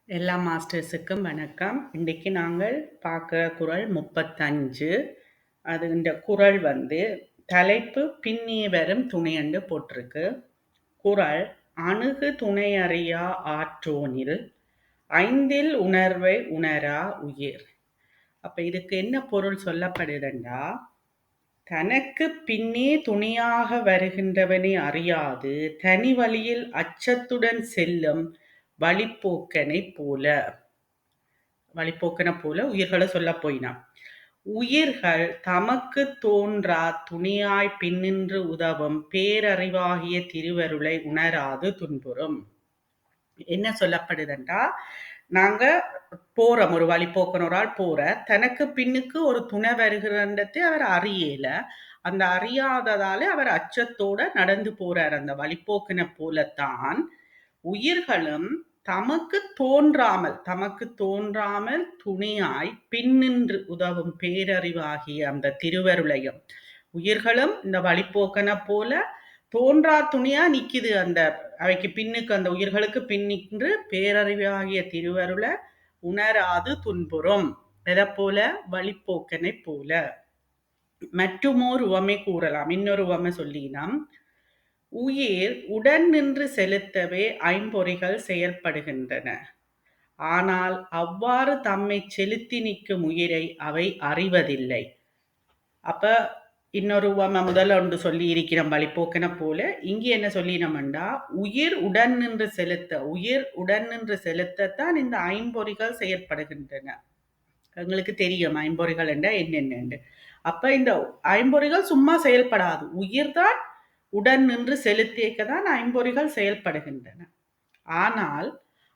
எல்லா மாஸ்டர்ஸுக்கும் வணக்கம். இன்றைக்கு நாங்கள் பார்க்குற குறள் 35. இந்த குறள் தலைப்பு பின்னே வரும் துணையண்டு போட்டிருக்கு. குறள் அணுகு துணையறியா ஆற்றோனில் ஐந்தில் உணர்வை உணரா உயிர். அப்ப இதுக்கு என்ன பொருள் சொல்லப்படுதுண்டா, தனக்கு பின்னே துணையாக வருகின்றவனை அறியாது தனி வழியில் அச்சத்துடன் செல்லும் வழிப்போக்கனை போல உயிர்களை சொல்ல போயினான். உயிர்கள் தமக்கு தோன்றா துணியாய் பின்னின்று உதவும் பேரறிவாகிய திருவருளை உணராது துன்புறும். என்ன சொல்லப்படுதுன்றா, நாங்க போறோம், ஒரு வழிபோக்கனோரால் போற, தனக்கு பின்னுக்கு ஒரு துணை வருகிறதை அவர் அறியல. அந்த அறியாததால அவர் அச்சத்தோட நடந்து போறார். அந்த வழிபோக்கனை போலத்தான் உயிர்களும் தமக்கு தோன்றாமல் துணியாய் பின்னின்று உதவும் பேரறிவாகிய அந்த திருவருளையும், உயிர்களும் இந்த வழிபோக்கனை போல தோன்றா துணியா நிக்குது. அந்த அவைக்கு பின்னுக்கு, அந்த உயிர்களுக்கு பின்னின்று பேரறிவாகிய திருவருளை உணராது துன்புறும். எதை போல? வழிப்போக்கனை போல. மற்றுமோர் உவமை கூறலாம். இன்னொரு உவமை சொல்லினாம், உயிர் உடன் நின்று செலுத்தவே ஐம்பொறிகள் செயல்படுகின்றன. ஆனால் அவ்வாறு தம்மை செலுத்தி நிற்கும் உயிரை அவை அறிவதில்லை. அப்ப இன்னொரு உவமை முதல்ல ஒன்று சொல்லி இருக்கிறோம், வழிபோக்கனை போல. இங்கே என்ன சொல்லினோம்டா, உயிர் உடன் நின்று செலுத்தத்தான் இந்த ஐம்பொறிகள் செயற்படுகின்றன. எங்களுக்கு தெரியும் ஐம்பொறிகள் என்ற என்னென்ன. அப்ப இந்த ஐம்பொறிகள் சும்மா செயல்படாது, உயிர்தான் உடன் நின்று செலுத்தியக்கதான் ஐம்பொறிகள் செயல்படுகின்றன. ஆனால்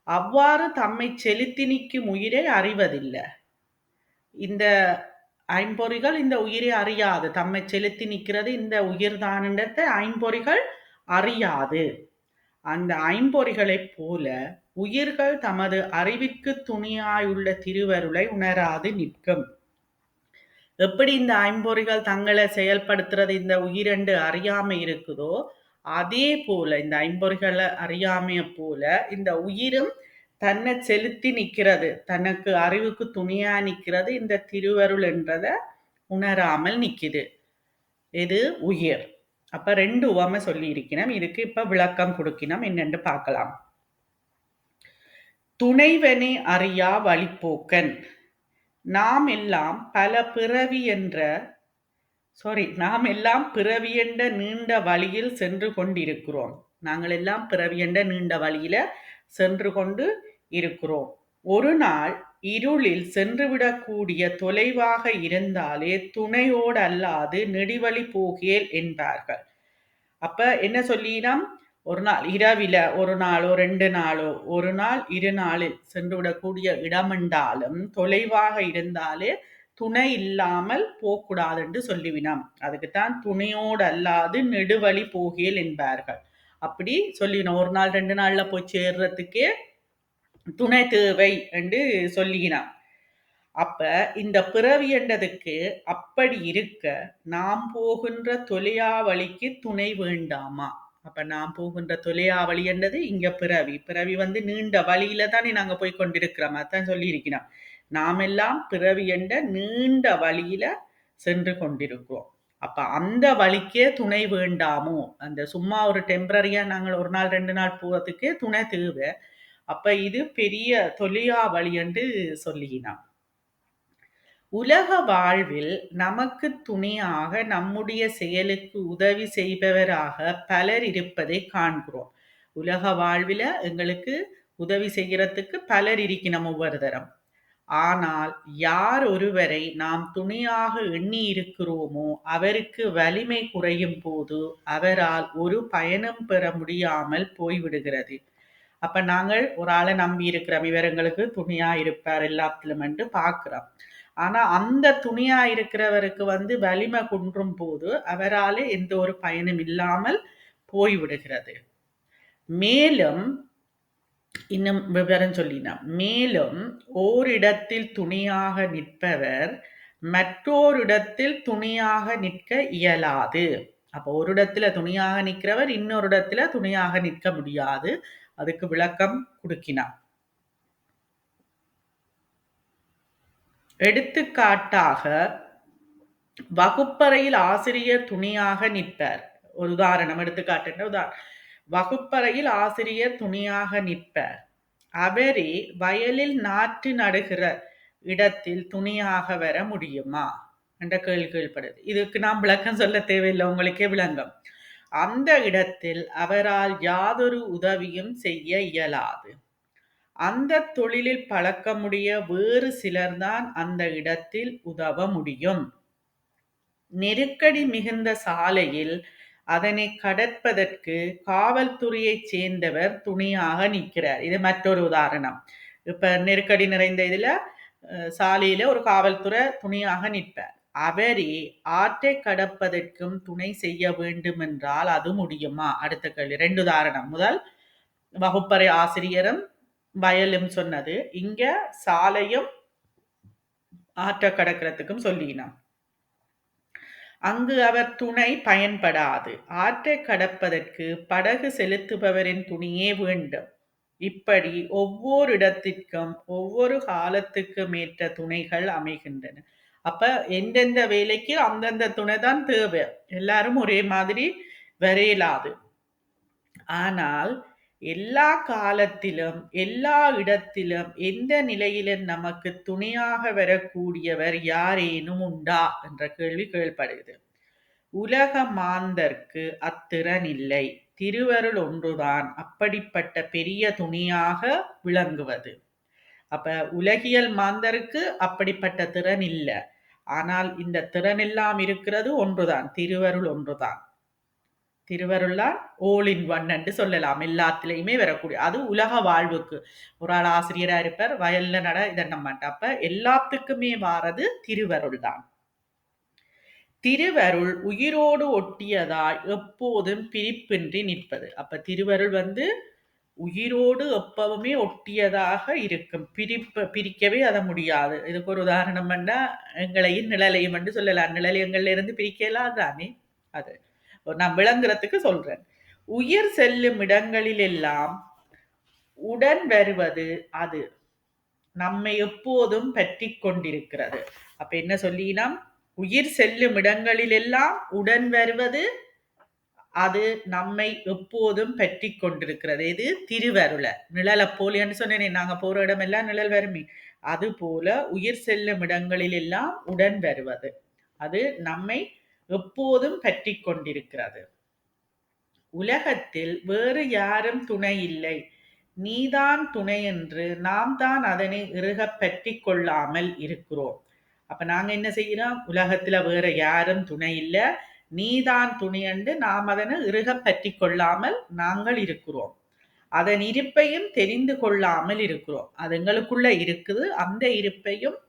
அவ்வாறு தம்மை செலுத்தி நிற்கும் உயிரை அறிவதில்லை. இந்த ஐம்பொறிகள் இந்த உயிரை அறியாது, தம்மை செலுத்தி நிற்கிறது இந்த உயிர் தானத்தை ஐம்பொறிகள் அறியாது. அந்த ஐம்பொறிகளைப் போல உயிர்கள் தமது அறிவிற்கு துணியாயுள்ள திருவருளை உணராது நிற்கும். எப்படி இந்த ஐம்பொறிகள் தங்களை செயல்படுத்துறது இந்த உயிரெண்டு அறியாமை இருக்குதோ, அதே போல இந்த ஐம்பொறிகளை அறியாமைய போல இந்த உயிரும் தன்னை செலுத்தி நிற்கிறது, தனக்கு அறிவுக்கு துணியா நிற்கிறது இந்த திருவருள் என்றதை உணராமல் நிற்குது. இது உயிர். அப்ப ரெண்டு உவமை சொல்லி இருக்கிறோம். இதுக்கு இப்ப விளக்கம் கொடுக்கணும், என்னென்று பார்க்கலாம். துணைவனை அறியா வழிப்போக்கன். நாம் எல்லாம் பிறவி என்ற நீண்ட வழியில் சென்று கொண்டிருக்கிறோம். நாங்கள் எல்லாம் பிறவி என்ற நீண்ட வழியில சென்று கொண்டு இருக்கிறோம். ஒரு நாள் இருளில் சென்றுவிடக்கூடிய தொலைவாக இருந்தாலே துணையோடு அல்லாது நெடுவழி போகேல் என்பார்கள். அப்ப என்ன சொல்லினோம், ஒரு நாள் இரவில, ஒரு நாளோ 2 நாளோ, ஒரு நாள் 2 நாளில் சென்று விடக்கூடிய இடம் என்றாலும் தொலைவாக இருந்தாலே துணை இல்லாமல் போகக்கூடாது என்று சொல்லிவினோம். அதுக்குத்தான் துணையோடு அல்லாது நெடுவழி போகேல் என்பார்கள். அப்படி சொல்லினோம், ஒரு நாள் 2 நாள்ல போய் சேர்றதுக்கே துணை தேவை என்று சொல்லினான். அப்ப இந்த பிறவி என்றதுக்கு அப்படி இருக்க நாம் போகின்ற தொலையாவழிக்கு துணை வேண்டாமா? அப்ப நாம் போகின்ற தொலையாவழி என்றது இங்க பிறவி நீண்ட வழியில தானே நாங்க போய் கொண்டிருக்கிறோம். அதான் சொல்லி இருக்கிறோம், நாம் எல்லாம் பிறவி என்ற நீண்ட வழியில சென்று கொண்டிருக்கிறோம். அப்ப அந்த வழிக்கே துணை வேண்டாமோ? அந்த சும்மா ஒரு டெம்பரரியா நாங்கள் ஒரு நாள் 2 நாள் போறதுக்கே துணை தேவை. அப்ப இது பெரிய தொலையா வழி என்று சொல்லினான். உலக வாழ்வில் நமக்கு துணையாக நம்முடைய செயலுக்கு உதவி செய்பவராக பலர் இருப்பதை காண்கிறோம். உலக வாழ்வில எங்களுக்கு உதவி செய்கிறதுக்கு பலர் இருக்கணும் ஒவ்வொரு தரம். ஆனால் யார் ஒருவரை நாம் துணையாக எண்ணி இருக்கிறோமோ அவருக்கு வலிமை குறையும் போது அவரால் ஒரு பயணம் பெற முடியாமல் போய்விடுகிறது. அப்ப நாங்கள் ஒரு ஆளை நம்பி இருக்கிறோம், இவர் எங்களுக்கு துணையா இருப்பார் எல்லாத்திலும் என்று பார்க்கிறோம். ஆனா அந்த துணியா இருக்கிறவருக்கு வலிமை குன்றும் போது அவராலே எந்த ஒரு பயனும் இல்லாமல் போய்விடுகிறது. மேலும் இன்னும் விவரம் சொல்லினா, மேலும் ஓரிடத்தில் துணியாக நிற்பவர் மற்றோரிடத்தில் துணியாக நிற்க இயலாது. அப்போ ஒரு இடத்துல துணியாக நிற்கிறவர் இன்னொரு இடத்துல துணியாக நிற்க முடியாது. அதுக்கு விளக்கம் கொடுக்கினார். எடுத்துக்காட்டாக வகுப்பறையில் ஆசிரியர் துணையாக நிற்பார். ஒரு உதாரணம் எடுத்துக்காட்டு. வகுப்பறையில் ஆசிரியர் துணையாக நிற்பார். அவரே வயலில் நாற்று நடுகிற இடத்தில் துணையாக வர முடியுமா என்ற கேள்வி கேள்விப்படுது. இதுக்கு நாம் விளக்கம் சொல்ல தேவையில்லை, உங்களுக்கே விளங்கும். அந்த இடத்தில் அவரால் யாதொரு உதவியும் செய்ய இயலாது. அந்த தொழிலில் பழக்கமுடைய வேறு சிலர்தான் அந்த இடத்தில் உதவ முடியும். நெருக்கடி மிகுந்த சாலையில் அதனை கடற்பதற்கு காவல்துறையைச் சேர்ந்தவர் துணையாக நிற்கிறார். இது மற்றொரு உதாரணம். இப்ப நெருக்கடி நிறைந்த இதுல சாலையில ஒரு காவல்துறை துணையாக நிற்பார். அவரே ஆற்றை கடப்பதற்கும் துணை செய்ய வேண்டும் என்றால் அது முடியுமா? அடுத்த கேள்வி. 2 உதாரணம். முதல் வகுப்பறை ஆசிரியரும் வயலும் சொன்னது. இங்க சாலையும் ஆற்றை கடக்கிறதுக்கும் சொல்லினான். அங்கு அவர் துணை பயன்படாது. ஆற்றை கடப்பதற்கு படகு செலுத்துபவரின் துணையே வேண்டும். இப்படி ஒவ்வொரு இடத்திற்கும் ஒவ்வொரு காலத்துக்கும் ஏற்ற துணைகள் அமைகின்றன. அப்ப எந்தெந்த வேலைக்கு அந்தந்த துணை தான் தேவை. எல்லாரும் ஒரே மாதிரி வரையலாது. ஆனால் எல்லா காலத்திலும் எல்லா இடத்திலும் எந்த நிலையிலும் நமக்கு துணையாக வரக்கூடியவர் யாரேனும் உண்டா என்ற கேள்வி கேள்விப்படுகிறது. உலக மாந்தர்க்கு அத்திறன் இல்லை. திருவருள் ஒன்றுதான் அப்படிப்பட்ட பெரிய துணியாக விளங்குவது. அப்ப உலகியல் மாந்தருக்கு அப்படிப்பட்ட திறன் இல்லை. ஆனால் இந்த திறன் எல்லாம் இருக்கிறது ஒன்றுதான், திருவருள் ஒன்றுதான். திருவருள்லாம் all in one என்று சொல்லலாம். எல்லாத்திலையுமே வரக்கூடிய அது உலக வாழ்வுக்கு. ஒரு ஆள் ஆசிரியரா இருப்பார், வயல்ல நட இதென்ன மாட்டார். அப்ப எல்லாத்துக்குமே வாரது திருவருள் தான். திருவருள் உயிரோடு ஒட்டியதாய் எப்போதும் பிரிப்பின்றி நிற்பது. அப்ப திருவருள் உயிரோடு எப்பவுமே ஒட்டியதாக இருக்கும். பிரிக்கவே அதை முடியாது. இதுக்கு ஒரு உதாரணம் பண்ணா எங்களையும் நிழலையும் என்று சொல்லலாம். நிழலை எங்கள்ல இருந்து பிரிக்கலாம் தானே. அது நான் விளங்குறதுக்கு சொல்றேன். உயிர் செல்லும் இடங்களில் எல்லாம் உடன் வருவது அது நம்மை எப்போதும் பற்றி கொண்டிருக்கிறது. அப்ப என்ன சொல்லினா, உயிர் செல்லும் இடங்களில் எல்லாம் உடன் வருவது அது நம்மை எப்போதும் பற்றி கொண்டிருக்கிறது. இது திருவருள. நிழலை போலின்னு சொன்னேன், நாங்க போற இடம் எல்லாம் நிழல் வருமே. அது போல உயிர் செல்லும் இடங்களில் எல்லாம் உடன் வருவது அது நம்மை எப்போதும் பற்றி கொண்டிருக்கிறது. உலகத்தில் வேறு யாரும் துணை இல்லை, நீதான் துணை என்று நாம் தான் அதனை இறுகப் பற்றி கொள்ளாமல் இருக்கிறோம். அப்ப நாங்க என்ன செய்யறோம்? உலகத்துல வேற யாரும் துணை இல்லை, நீதான் துணை என்று நாம் அதனை இறுகப் பற்றி கொள்ளாமல் நாங்கள் இருக்கிறோம். அதன் இருப்பையும் தெரிந்து கொள்ளாமல் இருக்கிறோம். அது எங்களுக்குள்ள இருக்குது, அந்த இருப்பையும்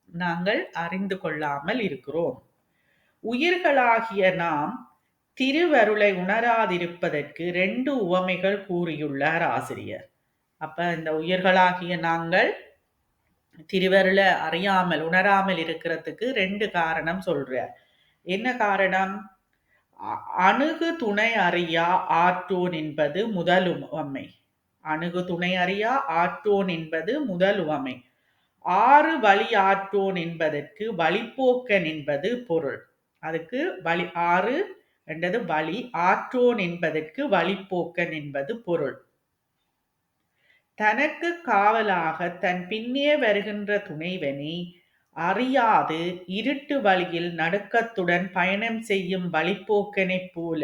நாங்கள் அறிந்து கொள்ளாமல் இருக்கிறோம். உயிர்களாகிய நாம் திருவருளை உணராதிருப்பதற்கு 2 உவமைகள் கூறியுள்ளார் ஆசிரியர். அப்ப இந்த உயிர்களாகிய நாங்கள் திருவருளை அறியாமல் உணராமல் இருக்கிறதுக்கு 2 காரணம் சொல்றார். என்ன காரணம்? அணுகு துணை அறியா ஆற்றோன் என்பது முதல் உவமை. அணுகு துணை அறியா ஆற்றோன் என்பது முதல் உவமை. 6 வழி ஆற்றோன் என்பதற்கு வழிப்போக்கன் என்பது பொருள். அதுக்கு வழி 6 என்றது வழி, ஆற்றோன் என்பதற்கு வழிப்போக்கன் என்பது பொருள். தனக்கு காவலாக தன் பின்னே வருகின்ற துணைவனை அறியாது இருட்டு வழியில் நடுக்கத்துடன் பயணம் செய்யும் வழிப்போக்கனைப் போல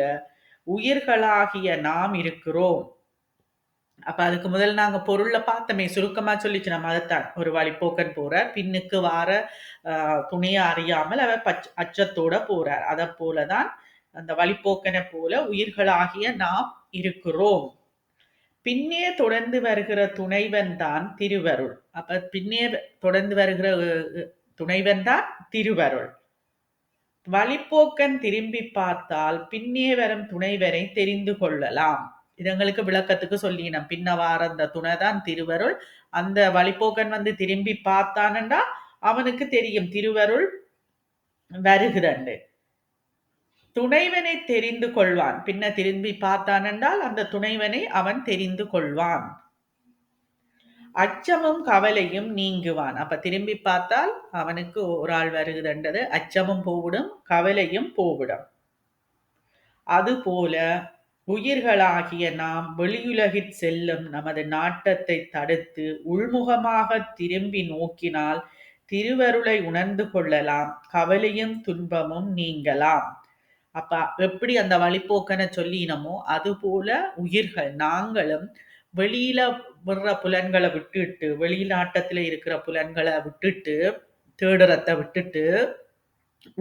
உயிர்களாகிய நாம் இருக்கிறோம். அப்ப அதுக்கு முதல் நாங்க பொருள்ல பார்த்தோமே, சுருக்கமா சொல்லிச்சு. நம்ம அதைத்தான், ஒரு வழிப்போக்கன் போறார், பின்னுக்கு வார துணையை அறியாமல் அவர் அச்சத்தோட போறார். அதை போலதான் அந்த வழிப்போக்கனை போல உயிர்களாகிய நாம் இருக்கிறோம். பின்னே தொடர்ந்து வருகிற துணைவன் தான் திருவருள். அப்ப பின்னே தொடர்ந்து வருகிற துணைவன் தான் திருவருள். வழிப்போக்கன் திரும்பி பார்த்தால் பின்னே வரும் துணைவரை தெரிந்து கொள்ளலாம். இது எங்களுக்கு விளக்கத்துக்கு சொல்லினோம். பின்ன வார அந்த துணைதான் திருவருள். அந்த வழிப்போக்கன் திரும்பி பார்த்தானண்டா அவனுக்கு தெரியும் திருவருள் வருகிறண்டு. துணைவனை தெரிந்து கொள்வான். பின்ன திரும்பி பார்த்தான் என்றால் அந்த துணைவனை அவன் தெரிந்து கொள்வான். அச்சமும் கவலையும் நீங்குவான். அப்ப திரும்பி பார்த்தால் அவனுக்கு ஒரு ஆள் வருகுதுன்றது அச்சமும் போவிடும், கவலையும் போவிடும். அதுபோல உயிர்களாகிய நாம் வெளியுலகிற் செல்லும் நமது நாட்டத்தை தடுத்து உள்முகமாக திரும்பி நோக்கினால் திருவருளை உணர்ந்து கொள்ளலாம், கவலையும் துன்பமும் நீங்கலாம். அப்ப எப்படி அந்த வழிப்போக்கனை சொல்லினமோ அதுபோல உயிர்கள் நாங்களும் வெளியில விடுற புலன்களை விட்டுட்டு, வெளிநாட்டத்துல இருக்கிற புலன்களை விட்டுட்டு, தேடுறத்தை விட்டுட்டு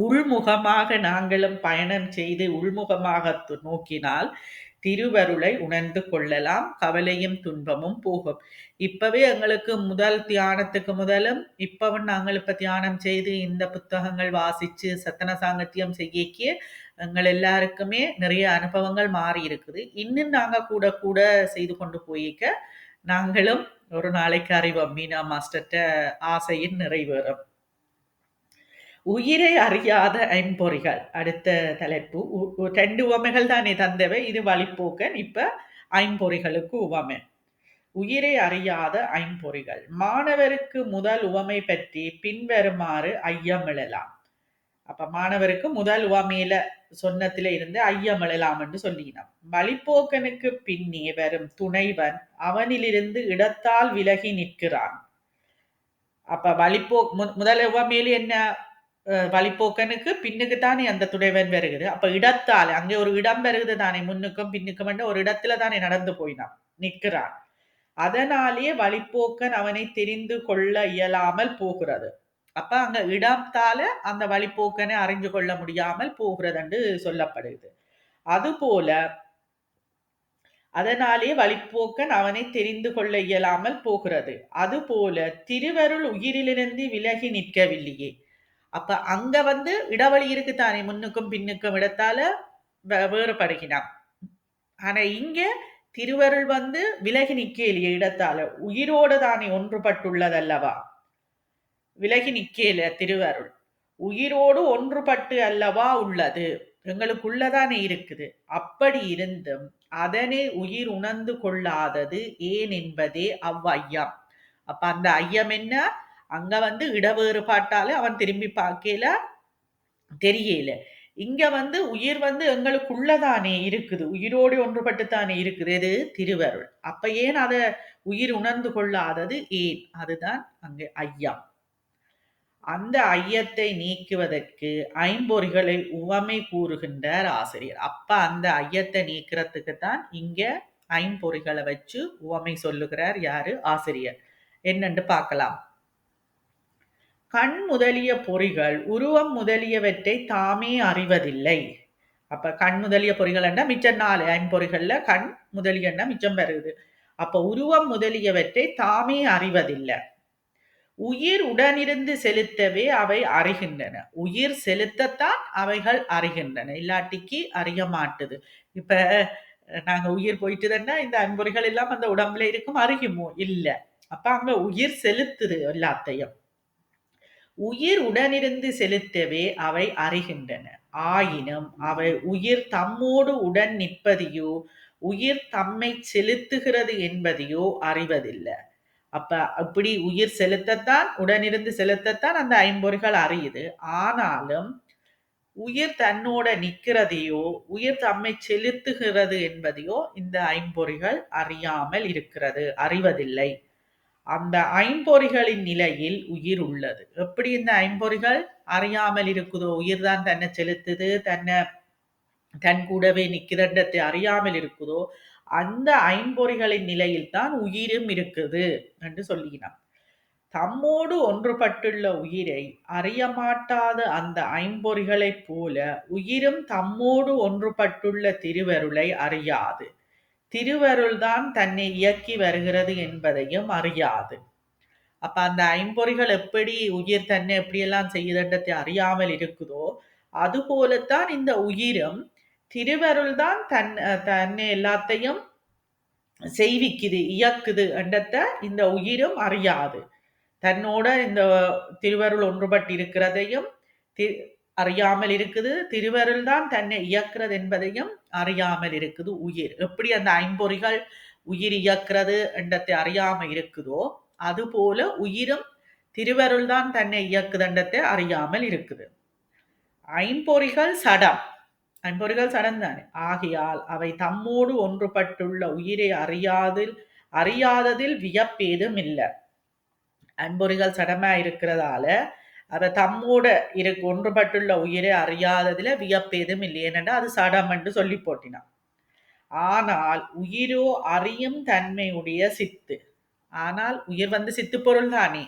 உள்முகமாக நாங்களும் பயணம் செய்து உள்முகமாக நோக்கினால் திருவருளை உணர்ந்து கொள்ளலாம், கவலையும் துன்பமும் போகும். இப்பவே எங்களுக்கு முதல் தியானத்துக்கு முதலும் இப்பவும் நாங்கள் இப்ப தியானம் செய்து இந்த புத்தகங்கள் வாசிச்சு சத்தன சாங்கத்தியம் செய்யக்கிய எங்கள் எல்லாருக்குமே நிறைய அனுபவங்கள் மாறி இருக்குது. இன்னும் நாங்க கூட கூட செய்து கொண்டு போயிக்க நாங்களும் ஒரு நாளைக்கு அறிவோம் மீனா மாஸ்டர்ட்ட ஆசையின் நிறைவேறும். உயிரை அறியாத ஐம்பொறிகள் அடுத்த தலைப்பு. ரெண்டு உவமைகள் தானே தந்தவை, இது வழிப்போக்கன். இப்ப ஐம்பொறிகளுக்கு உவமை. உயிரை அறியாத ஐம்பொறிகள். மாணவருக்கு முதல் உவமை பற்றி பின்வருமாறு ஐயம் எழலாம். அப்ப மாணவருக்கு முதல் உவமையில சொன்னத்தில இருந்து ஐயம் எழலாம் என்று சொல்லினோம். வழிப்போக்கனுக்கு பின்னே வரும் துணைவன் அவனிலிருந்து இடத்தால் விலகி நிற்கிறான். அப்ப முதல் உவமையில என்ன, வழிப்போக்கனுக்கு பின்னுக்கு தானே அந்த துணைவன் வருகுது. அப்ப இடத்தால் அங்கே ஒரு இடம் வருகுது தானே, முன்னுக்கும் பின்னுக்கும் ஒரு இடத்துல தானே நடந்து போயினான் நிற்கிறான். அதனாலே வழிப்போக்கன் அவனை தெரிந்து கொள்ள இயலாமல் போகிறது. அப்ப அங்க இடத்தால அந்த வழிப்போக்கனை அறிந்து கொள்ள முடியாமல் போகிறது என்று சொல்லப்படுது. அதுபோல அதனாலே வழிப்போக்கன் அவனை தெரிந்து கொள்ள இயலாமல் போகிறது. அதுபோல திருவருள் உயிரிலிருந்து விலகி நிற்கவில்லையே. அப்ப அங்க இடைவெளி இருக்குத்தானே, முன்னுக்கும் பின்னுக்கும் இடத்தால வேறுபடுகிறான். ஆனா இங்க திருவருள் விலகி நிக்கலையே இடத்தால, உயிரோடு தானே ஒன்றுபட்டுள்ளதல்லவா. விலகி நிக்கல திருவருள், உயிரோடு ஒன்றுபட்டு அல்லவா உள்ளது, எங்களுக்குள்ளதானே இருக்குது. அப்படி இருந்தும் அதனை உயிர் உணர்ந்து கொள்ளாதது ஏன் என்பதே அவ்வையம். அப்ப அந்த ஐயம் என்ன, அங்க இடவேறுபாட்டால அவன் திரும்பி பார்க்கல தெரியல. இங்க உயிர் எங்களுக்குள்ளதானே இருக்குது, உயிரோடு ஒன்றுபட்டுத்தானே இருக்குது, இது திருவருள். அப்ப ஏன் அத உயிர் உணர்ந்து கொள்ளாதது ஏன், அதுதான் அங்கு ஐயம். அந்த ஐயத்தை நீக்குவதற்கு ஐம்பொறிகளை உவமை கூறுகின்றார் ஆசிரியர். அப்ப அந்த ஐயத்தை நீக்கிறதுக்கு தான் இங்க ஐம்பொறிகளை வச்சு உவமை சொல்லுகிறார் யாரு, ஆசிரியர். என்னன்னு பார்க்கலாம். கண் முதலிய பொறிகள் உருவம் முதலியவற்றை தாமே அறிவதில்லை. அப்ப கண் முதலிய பொறிகள் என்ன, மிச்சம் 4 ஐம்பொறிகள்ல கண் முதலிய மிச்சம் வருது. அப்ப உருவம் முதலியவற்றை தாமே அறிவதில்லை. உயிர் உடனிருந்து செலுத்தவே அவை அறிகின்றன. உயிர் செலுத்தத்தான் அவைகள் அறிகின்றன, இல்லாட்டிக்கு அறிய மாட்டுது. இப்ப நாங்க உயிர் போயிட்டுதுன்னா இந்த ஐம்பொறிகள் எல்லாம் அந்த உடம்புல இருக்கும், அறியுமோ இல்ல. அப்ப அங்க உயிர் செலுத்துது எல்லாத்தையும். உயிர் உடனிருந்து செலுத்தவே அவை அறிகின்றன. ஆயினும் அவை உயிர் தம்மோடு உடன் நிற்பதையோ உயிர் தம்மை செலுத்துகிறது என்பதையோ அறிவதில்லை. அப்ப அப்படி உயிர் செலுத்தத்தான், உடனிருந்து செலுத்தத்தான் அந்த ஐம்பொறிகள் அறியுது. ஆனாலும் உயிர் தன்னோட நிற்கிறதையோ உயிர் தம்மை செலுத்துகிறது என்பதையோ இந்த ஐம்பொறிகள் அறியாமல் இருக்கிறது, அறிவதில்லை. அந்த ஐம்பொறிகளின் நிலையில் உயிர் உள்ளது. எப்படி இந்த ஐம்பொறிகள் அறியாமல் இருக்குதோ, உயிர் தான் தன்னை செலுத்துது, தன் கூடவே நிக்கிறன்றதை அறியாமல் இருக்குதோ, அந்த ஐம்பொறிகளின் நிலையில் தான் உயிரும் இருக்குது என்று சொல்லினான். தம்மோடு ஒன்றுபட்டுள்ள உயிரை அறியமாட்டாத அந்த ஐம்பொறிகளைப் போல உயிரும் தம்மோடு ஒன்றுபட்டுள்ள திருவருளை அறியாது. திருவருள்தான் தன்னை இயக்கி வருகிறது என்பதையும் அறியாது. அப்ப அந்த ஐம்பொறிகள் எப்படி உயிர் தன்னை எப்படியெல்லாம் செய்யுதுன்றதை அறியாமல் இருக்குதோ, அது போலத்தான் இந்த உயிரும் திருவருள் தான் தன்னை எல்லாத்தையும் செய்விக்குது, இயக்குது என்றத இந்த உயிரும் அறியாது. தன்னோட இந்த திருவருள் ஒன்றுபட்டு இருக்கிறதையும் அறியாமல் இருக்குது. திருவருள் தான் தன்னை இயக்கிறது என்பதையும் அறியாமல் இருக்குது உயிர். எப்படி அந்த ஐம்பொறிகள் உயிர் இயக்கிறது என்றதை அறியாம இருக்குதோ, அதுபோல உயிரும் திருவருள் தான் தன்னை இயக்குதண்டத்தை அறியாமல் இருக்குது. ஐம்பொறிகள் சடம், ஐம்பொறிகள் சடம் தானே. ஆகையால் அவை தம்மோடு ஒன்றுபட்டுள்ள உயிரை அறியாததில் வியப்பேதும் இல்லை. ஐம்பொறிகள் சடமா இருக்கிறதால அதை தம்மோட ஒன்றுபட்டுள்ள உயிரை அறியாததுல வியப்பேதும் இல்லை. ஏனென்றா அது சடம் என்று சொல்லி போட்டினான். ஆனால் உயிரோ அறியும் தன்மையுடைய சித்து. ஆனால் உயிர் சித்து பொருள் தானே.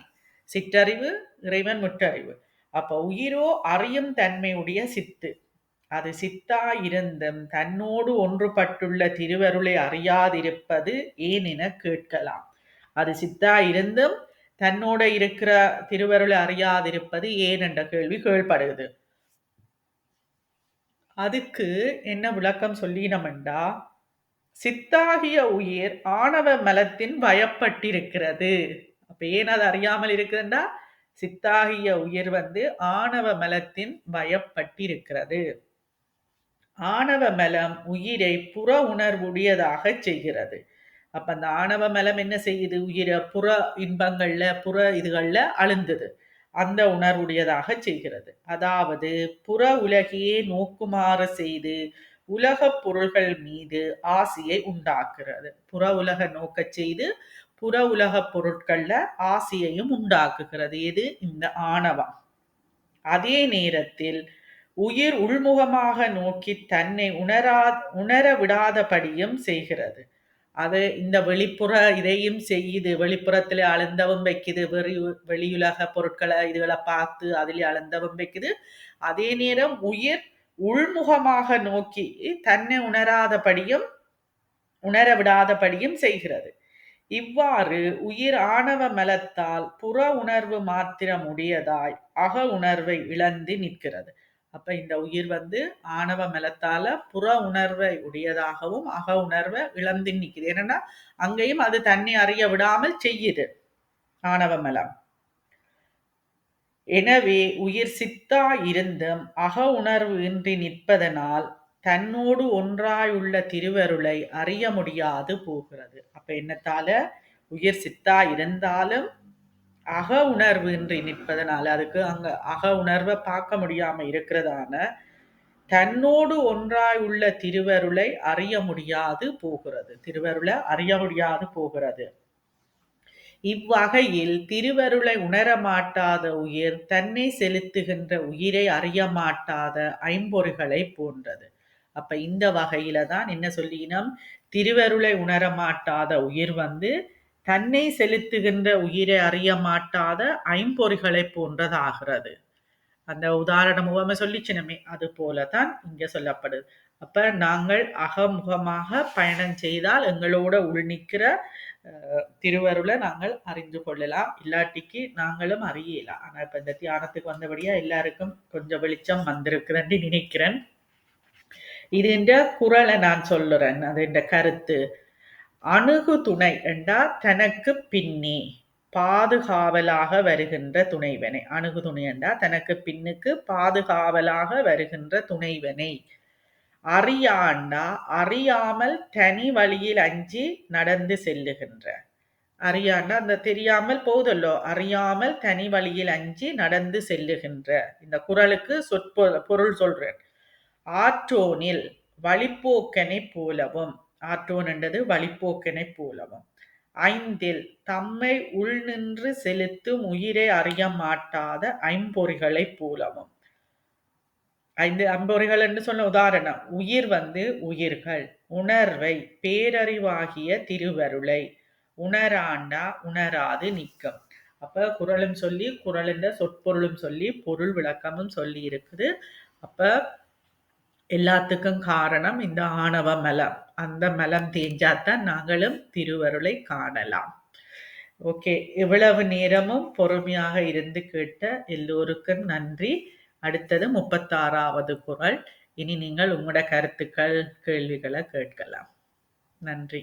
சிற்றறிவு, இறைவன் முற்றறிவு. அப்ப உயிரோ அறியும் தன்மையுடைய சித்து. அது சித்தாயிருந்தும் தன்னோடு ஒன்றுபட்டுள்ள திருவருளை அறியாதிருப்பது ஏன் என கேட்கலாம். அது சித்தாயிருந்தும் தன்னோட இருக்கிற திருவருளை அறியாதிருப்பது ஏன் என்ற கேள்வி கேள்விப்படுகிறது. அதுக்கு என்ன விளக்கம் சொல்லினமெண்டா, சித்தாகிய உயிர் ஆணவ மலத்தின் பயப்பட்டிருக்கிறது. அப்ப ஏன் அது அறியாமல் இருக்குதுண்டா, சித்தாகிய உயிர் ஆணவ மலத்தின் பயப்பட்டிருக்கிறது. ஆணவ மலம் உயிரை புற உணர்வுடையதாக செய்கிறது. அப்ப அந்த ஆணவ மலம் என்ன செய்யுது, உயிரை புற இன்பங்கள்ல புற இதுகள்ல அழுந்தது, அந்த உணர்வுடையதாக செய்கிறது. அதாவது புற உலகையே நோக்குமாறு செய்து உலக பொருள்கள் மீது ஆசையை உண்டாக்குறது. புற உலக நோக்க செய்து புற உலக பொருட்கள்ல ஆசையையும் உண்டாக்குகிறது. எது, இந்த ஆணவம். அதே நேரத்தில் உயிர் உள்முகமாக நோக்கி தன்னை உணர விடாதபடியும் செய்கிறது. அது இந்த வெளிப்புற இதையும் செய்யுது. வெளிப்புறத்துல அழுந்தவும் வைக்குது, வெளியுலக பொருட்களை இதுகளை பார்த்து அதிலே அழுந்தவும் வைக்குது. அதே நேரம் உயிர் உள்முகமாக நோக்கி தன்னை உணர விடாதபடியும் செய்கிறது. இவ்வாறு உயிர் ஆணவ மலத்தால் புற உணர்வு மாத்திரம் உடையதாய் அக உணர்வை இழந்து நிற்கிறது. அப்ப இந்த உயிர் ஆணவ மலத்தால புற உணர்வை உடையதாகவும் அக உணர்வை இழந்து நிற்குது. ஏன்னா அங்கேயும் அது தன்னை அறிய விடாமல் செய்யுது ஆணவ மலம். எனவே உயிர் சித்தா இருந்தும் அக உணர்வு இன்றி நிற்பதனால் தன்னோடு ஒன்றாயுள்ள திருவருளை அறிய முடியாது போகிறது. அப்ப என்னத்தால, உயிர் சித்தா இருந்தாலும் அக உணர்வு இன்றி நிற்பதனால, அதுக்கு அங்க அக உணர்வை பார்க்க முடியாம இருக்கிறதான தன்னோடு ஒன்றாயுள்ள திருவருளை அறிய முடியாது போகிறது. திருவருளை அறிய முடியாது போகிறது. இவ்வகையில் திருவருளை உணரமாட்டாத உயிர் தன்னை செலுத்துகின்ற உயிரை அறிய மாட்டாத ஐம்பொறிகளை போன்றது. அப்ப இந்த வகையில தான் என்ன சொல்லினோம், திருவருளை உணரமாட்டாத உயிர் தன்னை செலுத்துகின்ற உயிரை அறிய மாட்டாத ஐம்பொறிகளை போன்றதாகிறது. அந்த உதாரணம் உவமை சொல்லிச்சினமே, அது போலதான் இங்க சொல்லப்படுது. அப்ப நாங்கள் அகமுகமாக பயணம் செய்தால் எங்களோட உள்நிற்கிற திருவருளை நாங்கள் அறிந்து கொள்ளலாம். இல்லாட்டிக்கு நாங்களும் அறியலாம். ஆனா இப்ப இந்த தியானத்துக்கு வந்தபடியா எல்லாருக்கும் கொஞ்சம் வெளிச்சம் வந்திருக்கிறேன்னு நினைக்கிறேன். இது என்ற குறளை நான் சொல்லுறேன். அது என்ற கருத்து, அணுகு துணை என்றா தனக்கு பின்னே பாதுகாவலாக வருகின்ற துணைவனை. அணுகு துணை என்றா தனக்கு பின்னுக்கு பாதுகாவலாக வருகின்ற துணைவனை. அறியாண்டா அறியாமல் தனி வழியில் அஞ்சி நடந்து செல்லுகின்ற. அறியாண்டா அந்த தெரியாமல் போதல்லோ, அறியாமல் தனி வழியில் அஞ்சி நடந்து செல்லுகின்ற. இந்த குறளுக்கு பொருள் சொல்றேன். ஆற்றோனில் வழிப்போக்கனை போலவும், ஆற்றோன் என்றது வழிப்போக்கனை போலவும், ஐந்தில் தம்மை உள் நின்று செலுத்தும் உயிரை அறிய மாட்டாத ஐம்பொறிகளை போலவும். ஐந்து ஐம்பொறிகள் என்று சொன்ன உதாரணம், உயிர் உயிர்கள் உணர்வை பேரறிவாகிய திருவருளை உணராண்டா உணராது நிற்கும். அப்ப குறளும் சொல்லி குறளின் சொற்பொருளும் சொல்லி பொருள் விளக்கமும் சொல்லி இருக்குது. அப்ப எல்லாத்துக்கும் காரணம் இந்த ஆணவ மலம். அந்த மலம் தேஞ்சாத்தான் நாங்களும் திருவருளை காணலாம். ஓகே, இவ்வளவு நேரமும் பொறுமையாக இருந்து கேட்ட எல்லோருக்கும் நன்றி. அடுத்தது 36வது குறள். இனி நீங்கள் உங்களோட கருத்துக்கள் கேள்விகளை கேட்கலாம். நன்றி.